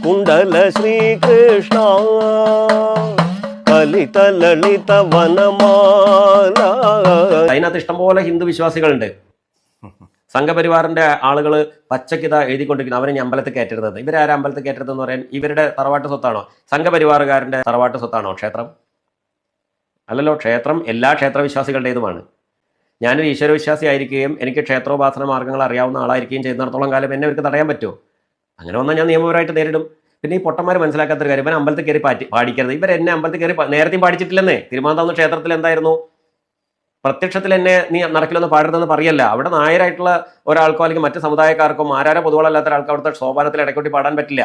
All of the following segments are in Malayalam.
കുണ്ടല ശ്രീകൃഷ്ണ കലിത ലളിത വനമാല. അതിനകത്ത് ഇഷ്ടംപോലെ ഹിന്ദു വിശ്വാസികളുണ്ട്. സംഘപരിവാറിന്റെ ആളുകൾ പച്ചക്കിത എഴുതിക്കൊണ്ടിരിക്കുന്നു, അവരെ അമ്പലത്തിൽ കയറ്റരുത്. ഇവരാരും അമ്പലത്തിൽ കയറ്റരുതെന്ന് പറയാൻ ഇവരുടെ തറവാട്ട് സ്വത്താണോ? സംഘപരിവാറുകാരന്റെ തറവാട്ട് സ്വത്താണോ ക്ഷേത്രം? അല്ലല്ലോ. ക്ഷേത്രം എല്ലാ ക്ഷേത്രവിശ്വാസികളുടേതുമാണ്. ഞാനൊരു ഈശ്വരവിശ്വാസി ആയിരിക്കുകയും എനിക്ക് ക്ഷേത്രോപാസന മാർഗ്ഗങ്ങൾ അറിയാവുന്ന ആളായിരിക്കുകയും ചെയ്യുന്നിടത്തോളം കാലം എന്നെ അവർക്ക് തടയാൻ പറ്റുമോ? അങ്ങനെ വന്നാൽ ഞാൻ നിയമപരമായിട്ട് നേരിടും. പിന്നെ ഈ പൊട്ടന്മാർ മനസ്സിലാക്കാത്തൊരു കാര്യം, ഇവൻ അമ്പലത്തിൽ കയറി പാടിക്കരുത്. ഇവർ എന്നെ അമ്പലത്തിൽ കയറി നേരത്തെയും പാടിച്ചിട്ടില്ലെന്നേ. തിരുമാന്താവുന്ന ക്ഷേത്രത്തിൽ എന്തായിരുന്നു? പ്രത്യക്ഷത്തിൽ എന്നെ നീ നടക്കില്ലെന്ന് പാടരുതെന്ന് പറയല്ല. അവിടെ നായരായിട്ടുള്ള ഒരാൾക്കോ അല്ലെങ്കിൽ മറ്റ് സമുദായക്കാർക്കോ ആരാരോ പൊതുവളല്ലാത്ത ഒരാൾക്ക് അവിടുത്തെ ശോഭാനത്തിൽ ഇടയ്ക്കൊട്ടി പാടാൻ പറ്റില്ല.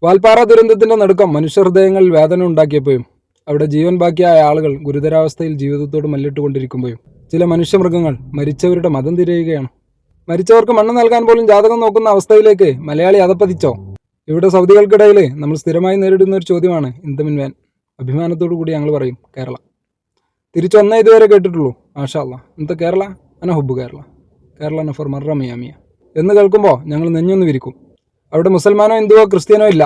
വാൽപ്പാറ ദുരന്തത്തിന്റെ നടുക്കം മനുഷ്യഹൃദയങ്ങളിൽ വേദന ഉണ്ടാക്കിയപ്പോഴും അവിടെ ജീവൻ ബാക്കിയായ ആളുകൾ ഗുരുതരാവസ്ഥയിൽ ജീവിതത്തോട് മല്ലിട്ടുകൊണ്ടിരിക്കുമ്പോഴും ചില മനുഷ്യമൃഗങ്ങൾ മരിച്ചവരുടെ മതം തിരയുകയാണ്. മരിച്ചവർക്ക് മണ്ണ് നൽകാൻ പോലും ജാതകം നോക്കുന്ന അവസ്ഥയിലേക്ക് മലയാളി അതപ്പതിച്ചോ? ഇവിടെ സൗദികൾക്കിടയിൽ നമ്മൾ സ്ഥിരമായി നേരിടുന്ന ഒരു ചോദ്യമാണ് ഇന്ദമിൻ വാൻ. അഭിമാനത്തോടു കൂടി ഞങ്ങൾ പറയും കേരള. തിരിച്ചൊന്നേ ഇതുവരെ കേട്ടിട്ടുള്ളൂ. മാഷാ അല്ലാ, ഇന്നത്തെ കേരള അനഹുബ് കേരള, കേരള നഫർ മറ മിയാമിയ എന്ന് കേൾക്കുമ്പോൾ ഞങ്ങൾ നെഞ്ഞൊന്ന് വിരിക്കും. അവിടെ മുസൽമാനോ ഹിന്ദുവോ ക്രിസ്ത്യാനോ ഇല്ല.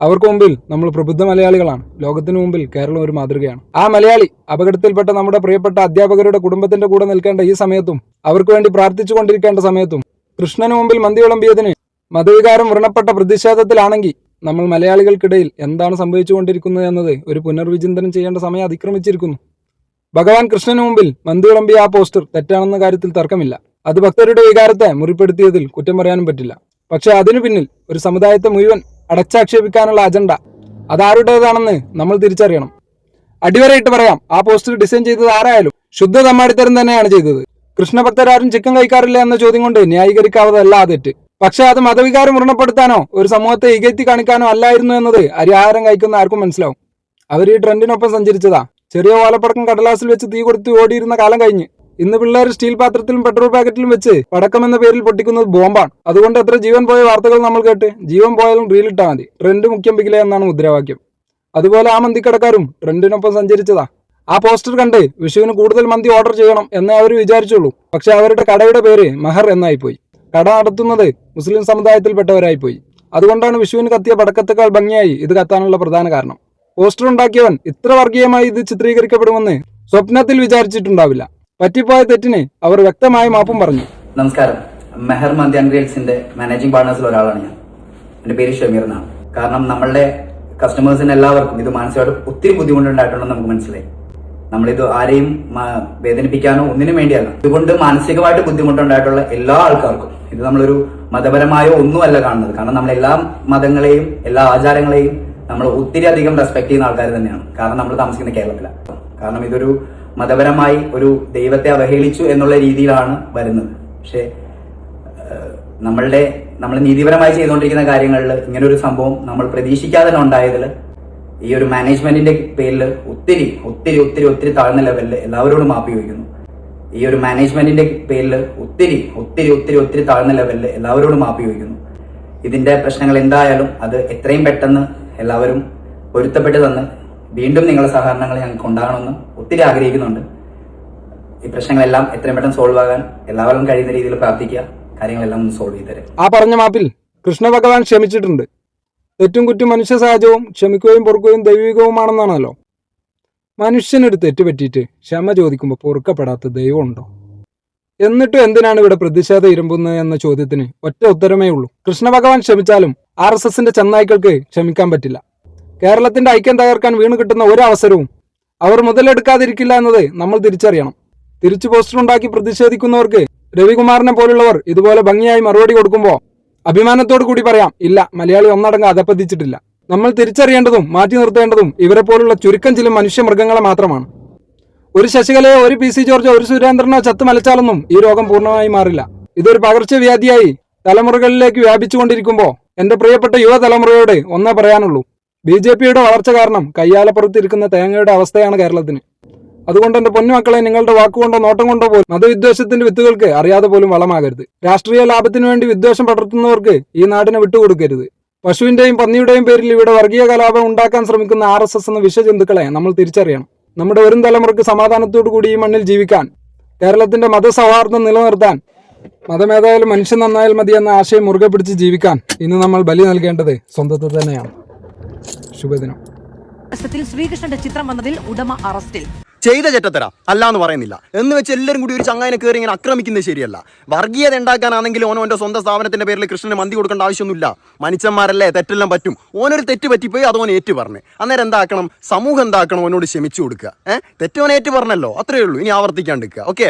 അവർക്ക് മുമ്പിൽ നമ്മൾ പ്രബുദ്ധ മലയാളികളാണ്. ലോകത്തിനു മുമ്പിൽ കേരളം ഒരു മാതൃകയാണ്. ആ മലയാളി അപകടത്തിൽപ്പെട്ട നമ്മുടെ പ്രിയപ്പെട്ട അധ്യാപകരുടെ കുടുംബത്തിന്റെ കൂടെ നിൽക്കേണ്ട ഈ സമയത്തും അവർക്ക് വേണ്ടി പ്രാർത്ഥിച്ചു കൊണ്ടിരിക്കേണ്ട സമയത്തും കൃഷ്ണന് മുമ്പിൽ മന്തി വിളമ്പിയതിന് മതവികാരം വ്രണപ്പെട്ട പ്രതിഷേധത്തിലാണെങ്കിൽ നമ്മൾ മലയാളികൾക്കിടയിൽ എന്താണ് സംഭവിച്ചുകൊണ്ടിരിക്കുന്നത് എന്നത് ഒരു പുനർവിചിന്തനം ചെയ്യേണ്ട സമയം അതിക്രമിച്ചിരിക്കുന്നു. ഭഗവാൻ കൃഷ്ണന് മുമ്പിൽ മന്തി വിളമ്പിയ ആ പോസ്റ്റർ തെറ്റാണെന്ന കാര്യത്തിൽ തർക്കമില്ല. അത് ഭക്തരുടെ വികാരത്തെ മുറിപ്പെടുത്തിയതിൽ കുറ്റം പറയാനും പറ്റില്ല. പക്ഷെ അതിനു പിന്നിൽ ഒരു സമുദായത്തെ മുഴുവൻ അടച്ചാക്ഷേപിക്കാനുള്ള അജണ്ട അതാരുടേതാണെന്ന് നമ്മൾ തിരിച്ചറിയണം. അടിവരയിട്ട് പറയാം, ആ പോസ്റ്റർ ഡിസൈൻ ചെയ്തത് ആരായാലും ശുദ്ധ തമ്മാടിത്തരം തന്നെയാണ് ചെയ്തത്. കൃഷ്ണഭക്തരാരും ചിക്കൻ കഴിക്കാറില്ല എന്ന ചോദ്യം കൊണ്ട് ന്യായീകരിക്കാവതല്ല ആ തെറ്റ്. പക്ഷെ അത് മതവികാരം വ്രണപ്പെടുത്താനോ ഒരു സമൂഹത്തെ ഇകഴ്ത്തി കാണിക്കാനോ അല്ലായിരുന്നു എന്നത് അരിയാഹാരം കഴിക്കുന്ന ആർക്കും മനസ്സിലാവും. അവർ ഈ ട്രെൻഡിനൊപ്പം സഞ്ചരിച്ചതാ. ചെറിയ ഓലപ്പടക്കം കടലാസിൽ വെച്ച് തീ കൊടുത്ത് ഓടിയിരുന്ന കാലം കഴിഞ്ഞ് ഇന്ന് പിള്ളേർ സ്റ്റീൽ പാത്രത്തിലും പെട്രോൾ പാക്കറ്റിലും വെച്ച് പടക്കം എന്ന പേരിൽ പൊട്ടിക്കുന്നത് ബോംബാണ്. അതുകൊണ്ട് എത്ര ജീവൻ പോയ വാർത്തകൾ നമ്മൾ കേട്ട്. ജീവൻ പോയാലും റീലിട്ടാൽ മതി, ട്രെൻഡ് മുഖ്യം പിക്കില്ല എന്നാണ് മുദ്രാവാക്യം. അതുപോലെ ആ മന്തിക്കടക്കാരും ട്രെൻഡിനൊപ്പം സഞ്ചരിച്ചതാ. ആ പോസ്റ്റർ കണ്ട് വിഷുവിന് കൂടുതൽ മന്തി ഓർഡർ ചെയ്യണം എന്നേ അവർ വിചാരിച്ചുള്ളൂ. പക്ഷെ അവരുടെ കടയുടെ പേര് മെഹർ എന്നായിപ്പോയി. കട നടത്തുന്നത് മുസ്ലിം സമുദായത്തിൽപ്പെട്ടവരായിപ്പോയി. അതുകൊണ്ടാണ് വിഷുവിന് കത്തിയ പടക്കത്തേക്കാൾ ഭംഗിയായി ഇത് കത്താനുള്ള പ്രധാന കാരണം. പോസ്റ്റർ ഉണ്ടാക്കിയവൻ ഇത്ര വർഗീയമായി ഇത് ചിത്രീകരിക്കപ്പെടുമെന്ന് സ്വപ്നത്തിൽ വിചാരിച്ചിട്ടുണ്ടാവില്ല. പറ്റിപ്പോയ തെറ്റിന് അവർ വ്യക്തമായ മാപ്പും പറഞ്ഞു. നമസ്കാരം. മെഹർ മന്തി ആൻഡ് ഗ്രിൽസിന്റെ മാനേജിംഗ് പാർട്ണേഴ്സിൽ ഒരാളാണ് ഞാൻ. എന്റെ പേര് ഷമീർ എന്നാണ്. കാരണം നമ്മളുടെ കസ്റ്റമേഴ്സിന് എല്ലാവർക്കും ഇത് മാനസികമായിട്ട് ഒത്തിരി ബുദ്ധിമുട്ടുണ്ടായിട്ടുണ്ടെന്ന് നമുക്ക് മനസ്സിലായി. നമ്മളിത് ആരെയും വേദനിപ്പിക്കാനോ ഒന്നിനും വേണ്ടിയല്ല. ഇതുകൊണ്ട് മാനസികമായിട്ട് ബുദ്ധിമുട്ടുണ്ടായിട്ടുള്ള എല്ലാ ആൾക്കാർക്കും ഇത് നമ്മളൊരു മതപരമായോ ഒന്നുമല്ല കാണുന്നത്. കാരണം നമ്മൾ എല്ലാ മതങ്ങളെയും എല്ലാ ആചാരങ്ങളെയും നമ്മൾ ഒത്തിരി അധികം റെസ്പെക്ട് ചെയ്യുന്ന ആൾക്കാർ തന്നെയാണ്. കാരണം നമ്മൾ താമസിക്കുന്ന കേരളത്തിലാണ്. കാരണം ഇതൊരു മതപരമായി ഒരു ദൈവത്തെ അവഹേളിച്ചു എന്നുള്ള രീതിയിലാണ് വരുന്നത്. പക്ഷെ നമ്മൾ നീതിപരമായി ചെയ്തുകൊണ്ടിരിക്കുന്ന കാര്യങ്ങളിൽ ഇങ്ങനെ ഒരു സംഭവം നമ്മൾ പ്രതീക്ഷിക്കാതെ തന്നെ ഉണ്ടായതിൽ ഈ ഒരു മാനേജ്മെന്റിന്റെ പേരിൽ ഒത്തിരി ഒത്തിരി ഒത്തിരി ഒത്തിരി താഴ്ന്ന ലെവലിൽ എല്ലാവരോടും മാപ്പ് ചോദിക്കുന്നു. ഈ ഒരു മാനേജ്മെന്റിന്റെ പേരിൽ ഒത്തിരി ഒത്തിരി ഒത്തിരി ഒത്തിരി താഴ്ന്ന ലെവലിൽ എല്ലാവരോടും മാപ്പ് ചോദിക്കുന്നു. ഇതിന്റെ പ്രശ്നങ്ങൾ എന്തായാലും അത് എത്രയും പെട്ടെന്ന് എല്ലാവരും പൊരുത്തപ്പെട്ട് തന്ന് വീണ്ടും നിങ്ങളുടെ സഹകരണങ്ങൾ ഞങ്ങൾക്ക് ഉണ്ടാകണമെന്ന് ഒത്തിരി ആഗ്രഹിക്കുന്നുണ്ട്. ഈ പ്രശ്നങ്ങളെല്ലാം എത്രയും പെട്ടെന്ന് സോൾവ് ആകാൻ എല്ലാവരും കഴിയുന്ന രീതിയിൽ പ്രാർത്ഥിക്കുക. കാര്യങ്ങളെല്ലാം ഒന്ന് സോൾവ് ചെയ്ത് തരാം. ആ പറഞ്ഞ മാപ്പിൽ കൃഷ്ണ ഭഗവാൻ ക്ഷമിച്ചിട്ടുണ്ട്. തെറ്റും കുറ്റും മനുഷ്യ സഹജവും ക്ഷമിക്കുകയും പൊറുക്കുകയും ദൈവികവുമാണെന്നാണല്ലോ. മനുഷ്യനൊരു തെറ്റ് പറ്റിയിട്ട് ക്ഷമ ചോദിക്കുമ്പോൾ പൊറുക്കപ്പെടാത്ത ദൈവമുണ്ടോ? എന്നിട്ടും എന്തിനാണ് ഇവിടെ പ്രതിഷേധം ഇരുമ്പുന്നത് എന്ന ചോദ്യത്തിന് ഒറ്റ ഉത്തരമേ ഉള്ളൂ. കൃഷ്ണ ഭഗവാൻ ക്ഷമിച്ചാലും RSSന്റെ ചെന്നായ്ക്കൾക്ക് ക്ഷമിക്കാൻ പറ്റില്ല. കേരളത്തിന്റെ ഐക്യം തകർക്കാൻ വീണ് കിട്ടുന്ന ഒരു അവസരവും അവർ മുതലെടുക്കാതിരിക്കില്ല എന്നത് നമ്മൾ തിരിച്ചറിയണം. തിരിച്ചു പോസ്റ്റർ ഉണ്ടാക്കി പ്രതിഷേധിക്കുന്നവർക്ക് രവികുമാറിനെ പോലുള്ളവർ ഇതുപോലെ ഭംഗിയായി മറുപടി കൊടുക്കുമ്പോൾ അഭിമാനത്തോടു കൂടി പറയാം, ഇല്ല, മലയാളി ഒന്നടങ്കം അധപ്പതിച്ചിട്ടില്ല. നമ്മൾ തിരിച്ചറിയേണ്ടതും മാറ്റി നിർത്തേണ്ടതും ഇവരെ പോലുള്ള ചുരുക്കം ചില മനുഷ്യമൃഗങ്ങളെ മാത്രമാണ്. ഒരു ശശികലയോ ഒരു PC ജോർജോ ഒരു സുരേന്ദ്രനോ ചത്ത് മലച്ചാലൊന്നും ഈ രോഗം പൂർണ്ണമായി മാറില്ല. ഇതൊരു പകർച്ചവ്യാധിയായി തലമുറകളിലേക്ക് വ്യാപിച്ചുകൊണ്ടിരിക്കുമ്പോൾ എന്റെ പ്രിയപ്പെട്ട യുവതലമുറയോട് ഒന്നേ പറയാനുള്ളൂ. BJPയുടെ വളർച്ച കാരണം കയ്യാലപ്പുറത്തിരിക്കുന്ന തേങ്ങയുടെ അവസ്ഥയാണ് കേരളത്തിന്. അതുകൊണ്ട് എന്റെ പൊന്നുമക്കളെ, നിങ്ങളുടെ വാക്കുകൊണ്ടോ നോട്ടം കൊണ്ടോ പോലും മതവിദ്വേഷത്തിന്റെ വിത്തുകൾക്ക് അറിയാതെ പോലും വളമാകരുത്. രാഷ്ട്രീയ ലാഭത്തിനു വേണ്ടി വിദ്വേഷം പടർത്തുന്നവർക്ക് ഈ നാടിനെ വിട്ടുകൊടുക്കരുത്. പശുവിന്റെയും പന്നിയുടെയും പേരിൽ ഇവിടെ വർഗീയ കലാപം ഉണ്ടാക്കാൻ ശ്രമിക്കുന്ന RSS എന്ന വിഷജന്തുക്കളെ നമ്മൾ തിരിച്ചറിയണം. നമ്മുടെ വരും തലമുറയ്ക്ക് സമാധാനത്തോടു കൂടി ഈ മണ്ണിൽ ജീവിക്കാൻ, കേരളത്തിന്റെ മതസൗഹാർദ്ദം നിലനിർത്താൻ മതമേതായാലും മനുഷ്യൻ നന്നായാൽ മതി എന്ന ആശയം മുറുകെ പിടിച്ച് ജീവിക്കാൻ ഇന്ന് നമ്മൾ ബലി നൽകേണ്ടത് സ്വന്തത്തെ തന്നെയാണ്. ശുഭദിനം. ശ്രീകൃഷ്ണന്റെ ചിത്രം വന്നതിൽ ഉടമ അറസ്റ്റിൽ. ചെയ്ത ചെറ്റത്തര അല്ലാന്ന് പറയുന്നില്ല എന്ന് വെച്ച് എല്ലാവരും കൂടി ഒരു ചങ്ങായിനെ കയറി ഇങ്ങനെ ആക്രമിക്കുന്നത് ശരിയല്ല. വർഗീയത ഉണ്ടാക്കാനാണെങ്കിൽ ഓനോന്റെ സ്വന്തം സ്ഥാപനത്തിന്റെ പേരിൽ കൃഷ്ണന് മന്തി കൊടുക്കേണ്ട ആവശ്യമൊന്നുമില്ല. മനുഷ്യന്മാരല്ലേ, തെറ്റെല്ലാം പറ്റും. ഓനൊരു തെറ്റ് പറ്റിപ്പോയി അതോൻ ഏറ്റു പറഞ്ഞു. അന്നേരം എന്താക്കണം, സമൂഹം എന്താക്കണം, ഓനോട് ക്ഷമിച്ചു കൊടുക്കുക. തെറ്റോൻ ഏറ്റു പറഞ്ഞല്ലോ, അത്രയേ ഉള്ളൂ. ഇനി ആവർത്തിക്കാണ്ടിരിക്കുക. ഓക്കെ.